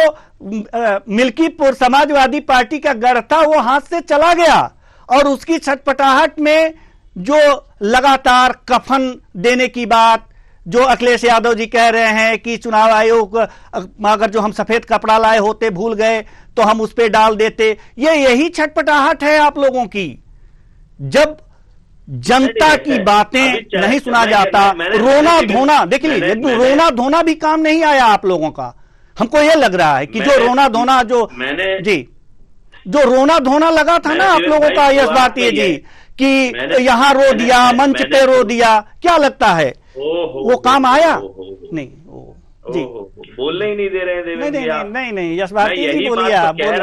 मिल्कीपुर समाजवादी पार्टी का गढ़ था वो हाथ से चला गया, और उसकी छटपटाहट में जो लगातार कफन देने की बात जो अखिलेश यादव जी कह रहे हैं कि चुनाव आयोग अगर जो हम सफेद कपड़ा लाए होते भूल गए तो हम उस पे डाल देते, यही छटपटाहट है आप लोगों की। जब जनता की बातें नहीं सुना जाता, रोना धोना, देख लीजिए, रोना धोना भी काम नहीं आया आप लोगों का। हमको यह लग रहा है कि जो रोना धोना जो रोना धोना लगा था ना आप लोगों का, यश भारतीय जी, कि यहां रो दिया, मंच पे रो दिया, क्या लगता है वो काम आया? नहीं, जी बोलने ही नहीं दे रहे हैं देवेंद्र जी। नहीं, यश भारती जी बोलिए, आप बोलिए।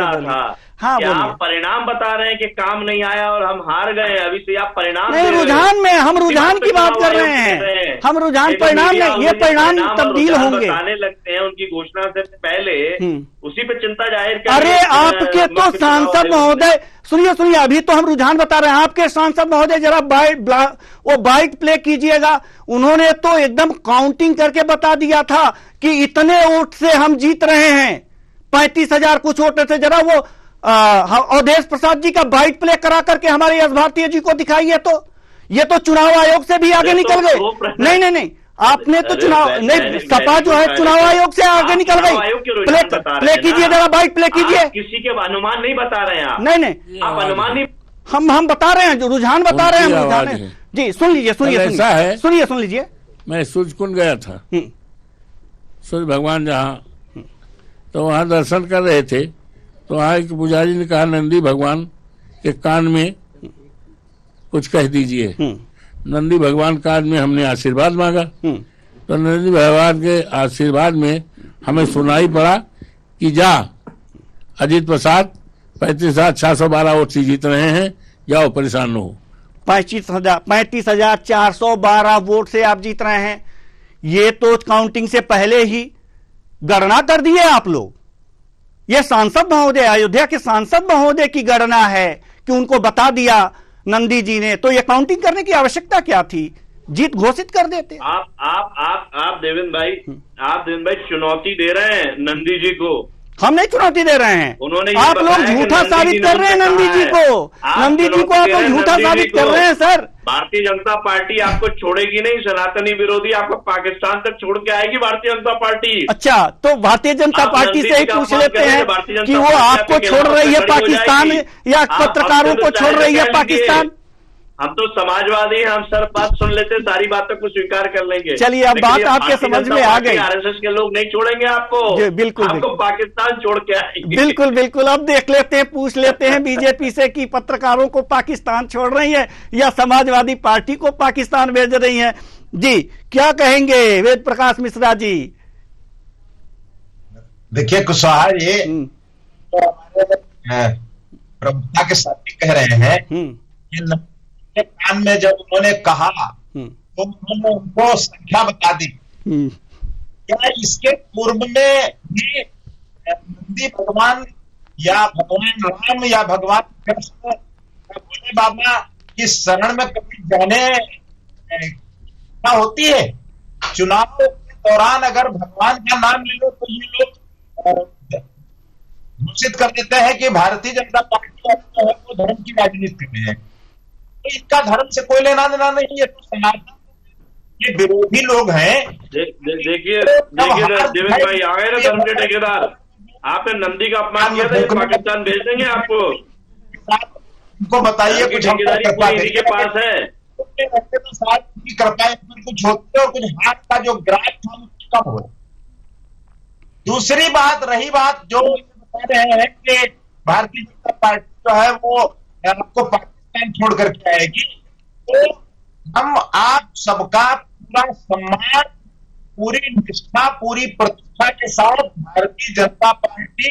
हाँ, आप परिणाम बता रहे हैं कि काम नहीं आया और हम हार गए। अभी से आप परिणाम नहीं, रुझान में हम रुझान की बात कर रहे हैं, हम रुझान परिणाम में, ये परिणाम तब्दील होंगे, बताने लगते हैं उनकी घोषणा से पहले, उसी पे चिंता जाहिर कर। अरे आपके तो सांसद महोदय, सुनिए, अभी तो हम रुझान बता रहे हैं। आपके सांसद महोदय जरा वो बाइट प्ले कीजिएगा। उन्होंने तो एकदम काउंटिंग करके बता दिया था कि इतने वोट से हम जीत रहे हैं, 35,000 कुछ वोट से। जरा वो अवधेश प्रसाद जी का बाइट प्ले करा करके हमारे यश भारतीय जी को दिखाइए। तो ये तो चुनाव आयोग से भी आगे निकल गए। नहीं, आपने तो चुनाव नहीं, सपा जो है चुनाव आयोग से आगे निकल गई। प्ले कीजिए, जरा बाइट प्ले कीजिए। किसी के अनुमान नहीं बता रहे हैं आप। नहीं, आप अनुमान नहीं, हम बता रहे हैं, जो रुझान बता रहे हैं, रुझान जी। सुन लीजिए, सुन लीजिए। मैं सूर्यकुंड गया था, सूर्य भगवान जहाँ, तो वहां दर्शन कर रहे थे, तो वहां एक पुजारी ने कहा नंदी भगवान के कान में कुछ कह दीजिए। नंदी भगवान कान में हमने आशीर्वाद मांगा, तो नंदी भगवान के आशीर्वाद में हमें सुनाई पड़ा कि जा अजीत प्रसाद 35,612 वोट से जीत रहे हैं, जाओ परेशान न हो। 35,412 वोट से आप जीत रहे हैं। ये तो काउंटिंग से पहले ही गणना कर दिए आप लोग। ये सांसद महोदय, अयोध्या के सांसद महोदय की गणना है कि उनको बता दिया नंदी जी ने, तो ये काउंटिंग करने की आवश्यकता क्या थी? जीत घोषित कर देते। आप देवेंद्र भाई चुनौती दे रहे हैं नंदी जी को। हम नहीं चुनौती दे रहे हैं, उन्होंने आप लोग झूठा साबित कर रहे हैं नंदी जी को। नंदी जी को आप लोग झूठा साबित कर रहे हैं सर। भारतीय जनता पार्टी आपको छोड़ेगी नहीं, सनातनी विरोधी आपको पाकिस्तान तक छोड़ के आएगी भारतीय जनता पार्टी। अच्छा, तो भारतीय जनता पार्टी से ही पूछ लेते हैं कि वो आपको छोड़ रही है पाकिस्तान या पत्रकारों को छोड़ रही है पाकिस्तान? हम तो समाजवादी हैं, हम सर बात सुन लेते, सारी बातों को स्वीकार कर लेंगे। चलिए, अब बात आपके समझ में आ गई। आरएसएस के लोग नहीं छोड़ेंगे आपको। बिल्कुल, आपको पाकिस्तान छोड़ के आएंगे। बिल्कुल। अब देख लेते हैं, पूछ लेते हैं बीजेपी से कि पत्रकारों को पाकिस्तान छोड़ रही है या समाजवादी पार्टी को पाकिस्तान भेज रही है। जी, क्या कहेंगे वेद प्रकाश मिश्रा जी? देखिए कुशवाहा, ये प्रमुखता के साथ कह रहे हैं कि कान में जब उन्होंने कहा तो उन्होंने उनको संख्या बता दी। क्या इसके पूर्व में भी नंदी भगवान या भगवान राम या भगवान कृष्ण भोले बाबा की शरण में कभी जाने क्या होती है? चुनाव के दौरान अगर भगवान का नाम ले लो तो ये लोग घोषित कर देते हैं कि भारतीय जनता पार्टी वो धर्म की राजनीति कर रहे हैं। तो इसका धर्म से कोई लेना देना नहीं है। तो सनातन ये विरोधी लोग हैं। देखिए देवेंद्र भाई आ गए ना धर्म के ठेकेदार। आपने नंदी का अपमान किया था, पाकिस्तान भेज देंगे आपको। उनको बताइए कुछ हम इन्हीं के पास है तो साथ की कृपा कुछ होती है और कुछ हाथ का जो ग्राफ था कम हो। दूसरी बात रही बात जो बता रहे हैं कि भारतीय जनता पार्टी जो है वो आपको पाकिस्तान छोड़ करके आएगी, तो हम आप सबका पूरा सम्मान, पूरी निष्ठा, पूरी प्रतिष्ठा के साथ भारतीय जनता पार्टी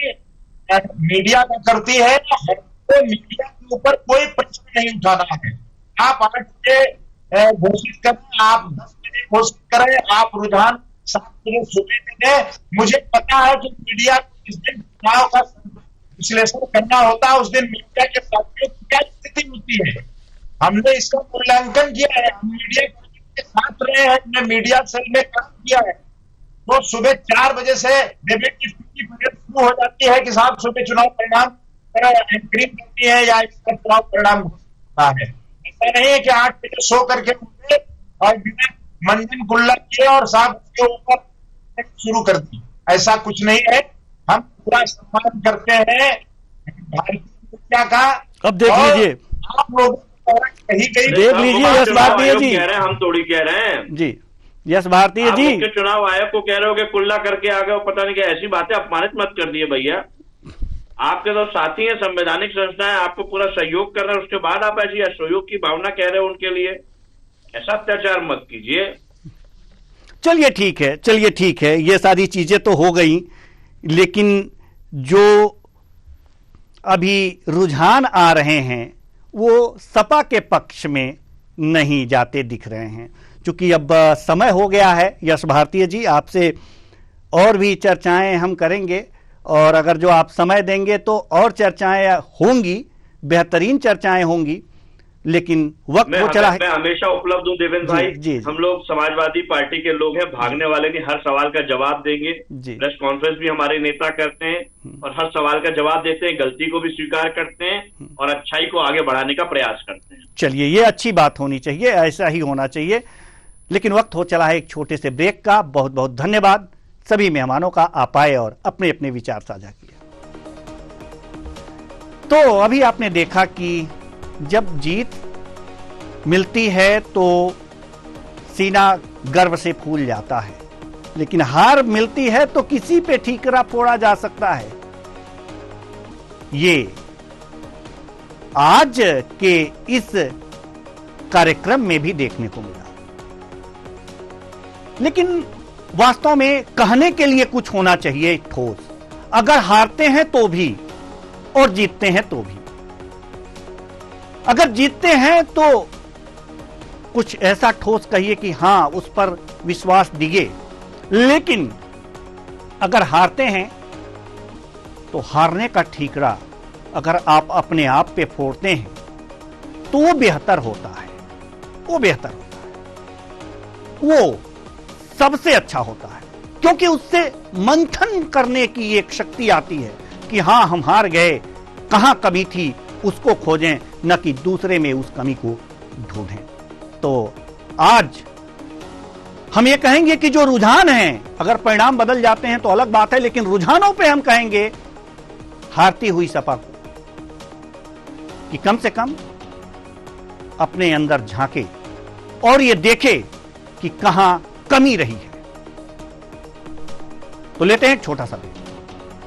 मीडिया का करती है। हमको मीडिया के ऊपर कोई प्रश्न नहीं उठाना है। आप 8 बजे घोषित करें, आप 10 बजे घोषित करें, आप रुझान 7 बजे सुबह में दें। मुझे पता है कि मीडिया को जिस दिन चुनाव का विश्लेषण करना होता है उस दिन मीडिया के साथियों की क्या स्थिति होती है, हमने इसका मूल्यांकन किया है। हम मीडिया के साथ रहे हैं, हमने मीडिया सेल में काम किया है। तो सुबह 4 बजे से डिबेट की पीरियड शुरू हो जाती है कि साहब सुबह चुनाव परिणाम एंकरिंग करती है या इसका चुनाव परिणाम होता है। ऐसा नहीं है कि 8 बजे सो करके उठे और बिना मंजन गुल्ला किए और साहब उसके ऊपर शुरू कर दी, ऐसा कुछ नहीं है। हम पूरा सम्मान करते हैं भारतीय मीडिया का। अब देख लीजिए, आप लोग कहीं देख लीजिए यश भारतीय जी, कह रहे हैं, हम थोड़ी कह रहे हैं जी, यश भारतीय जी मुख्य चुनाव आयोग को कह रहे हो कि कुल्ला करके आ गए, पता नहीं क्या ऐसी बातें अपमानित मत कर दिए भैया। आपके तो साथी हैं, संवैधानिक संस्थाएं आपको पूरा सहयोग कर रहे हैं, उसके बाद आप ऐसी असहयोग की भावना कह रहे हो उनके लिए, ऐसा अत्याचार मत कीजिए। चलिए ठीक है, चलिए ठीक है, ये सारी चीजें तो हो गई, लेकिन जो अभी रुझान आ रहे हैं वो सपा के पक्ष में नहीं जाते दिख रहे हैं। क्योंकि अब समय हो गया है यश भारतीय जी, आपसे और भी चर्चाएं हम करेंगे और अगर जो आप समय देंगे तो और चर्चाएं होंगी, बेहतरीन चर्चाएं होंगी, लेकिन वक्त वो चला है। मैं हमेशा उपलब्ध हूं देवेंद्र भाई जी। हम लोग समाजवादी पार्टी के लोग हैं, भागने वाले नहीं, हर सवाल का जवाब देंगे। प्रेस कॉन्फ्रेंस भी हमारे नेता करते हैं और हर सवाल का जवाब देते हैं, गलती को भी स्वीकार करते हैं और अच्छाई को आगे बढ़ाने का प्रयास करते हैं। चलिए, ये अच्छी बात होनी चाहिए, ऐसा ही होना चाहिए। लेकिन वक्त हो चला है एक छोटे से ब्रेक का। बहुत बहुत धन्यवाद सभी मेहमानों का, आप आए और अपने अपने विचार साझा किए। तो अभी आपने देखा कि जब जीत मिलती है तो सीना गर्व से फूल जाता है, लेकिन हार मिलती है तो किसी पे ठीकरा फोड़ा जा सकता है। ये आज के इस कार्यक्रम में भी देखने को मिला। लेकिन वास्तव में कहने के लिए कुछ होना चाहिए ठोस। अगर हारते हैं तो भी और जीतते हैं तो भी। अगर जीतते हैं तो कुछ ऐसा ठोस कहिए कि हां उस पर विश्वास दिए, लेकिन अगर हारते हैं तो हारने का ठीकरा अगर आप अपने आप पे फोड़ते हैं तो वो बेहतर होता है, वो बेहतर होता है, वो सबसे अच्छा होता है। क्योंकि उससे मंथन करने की एक शक्ति आती है कि हां हम हार गए, कहां कमी थी उसको खोजें, न कि दूसरे में उस कमी को ढूंढें। तो आज हम ये कहेंगे कि जो रुझान हैं, अगर परिणाम बदल जाते हैं तो अलग बात है, लेकिन रुझानों पे हम कहेंगे हारती हुई सपा को कि कम से कम अपने अंदर झांके और ये देखे कि कहां कमी रही है। तो लेते हैं एक छोटा सा ब्रेक।